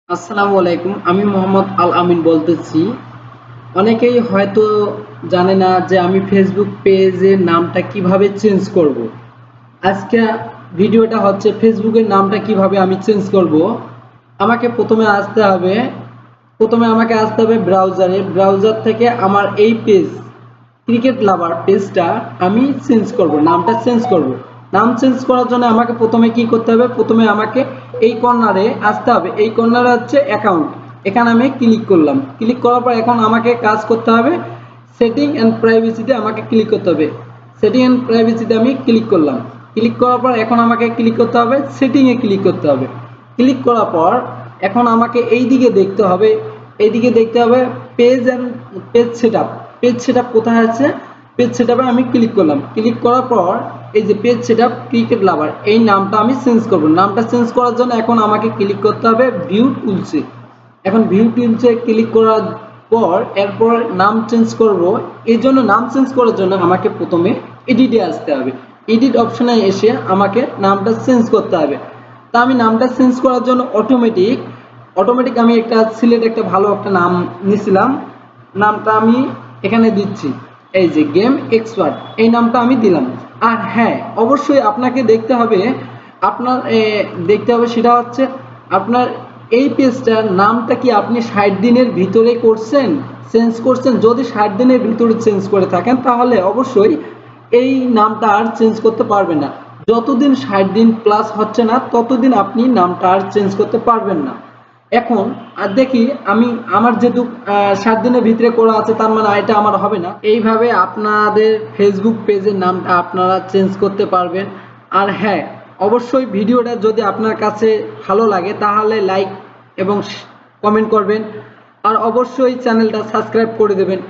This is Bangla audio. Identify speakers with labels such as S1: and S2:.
S1: আসসালামু আলাইকুম। আমি মোহাম্মদ আল আমিন বলতেছি। অনেকেই হয়তো জানে না যে আমি ফেসবুক পেজের নামটা কিভাবে চেঞ্জ করব। আজকে ভিডিওটা হচ্ছে ফেসবুকের নামটা কিভাবে আমি চেঞ্জ করব। আমাকে প্রথমে আসতে হবে ব্রাউজার থেকে আমার এই পেজ ক্রিকেট লাভার পেজটা আমি চেঞ্জ করব, নামটা চেঞ্জ করব। নাম চেঞ্জ করার জন্য আমাকে প্রথমে কি করতে হবে, প্রথমে আমাকে এই কর্নারে আসতে হবে। এই কর্নারে হচ্ছে অ্যাকাউন্ট, এখানে আমি ক্লিক করলাম। ক্লিক করার পর এখন আমাকে কাজ করতে হবে সেটিং অ্যান্ড প্রাইভেসিতে আমাকে ক্লিক করতে হবে। সেটিং অ্যান্ড প্রাইভেসিতে আমি ক্লিক করলাম। ক্লিক করার পর এখন আমাকে ক্লিক করতে হবে সেটিংয়ে ক্লিক করতে হবে। ক্লিক করার পর এখন আমাকে এইদিকে দেখতে হবে page and page setup. Page setup কোথায় আছে, পেজ সেটআপে আমি ক্লিক করলাম। ক্লিক করার পর এই যে পেজ সেটআপ ক্রিকেট লাভার, এই নামটা আমি চেঞ্জ করব। নামটা চেঞ্জ করার জন্য এখন আমাকে ক্লিক করতে হবে ভিউ টুলসে। এখন ভিউ টুলসে ক্লিক করার পর এরপর নাম চেঞ্জ করব। এই জন্য নাম চেঞ্জ করার জন্য আমাকে প্রথমে এডিটে আসতে হবে। এডিট অপশনে এসে আমাকে নামটা চেঞ্জ করতে হবে। তা আমি নামটা চেঞ্জ করার জন্য অটোমেটিক আমি একটা ভালো একটা নাম নিয়েছিলাম। নামটা আমি এখানে দিচ্ছি, এই যে গেম এক্সপার্ট, এই নামটা আমি দিলাম। আর হ্যাঁ, অবশ্যই আপনাকে দেখতে হবে সেটা হচ্ছে আপনার এই পেজটার নামটা কি আপনি 60 দিনের ভিতরে চেঞ্জ করছেন। যদি 60 দিনের ভিতরে চেঞ্জ করে থাকেন তাহলে অবশ্যই এই নামটা আর চেঞ্জ করতে পারবেন না। যতদিন 60 দিন প্লাস হচ্ছে না ততদিন আপনি নামটা আর চেঞ্জ করতে পারবেন না। এখন আর দেখি আমার যেহেতু 7 দিনের ভিতরে করা আছে, তার মানে এটা আমার হবে না। এইভাবে আপনাদের ফেসবুক পেজের নামটা আপনারা চেঞ্জ করতে পারবেন। আর হ্যাঁ, অবশ্যই ভিডিওটা যদি আপনার কাছে ভালো লাগে তাহলে লাইক এবং কমেন্ট করবেন। আর অবশ্যই চ্যানেলটা সাবস্ক্রাইব করে দেবেন।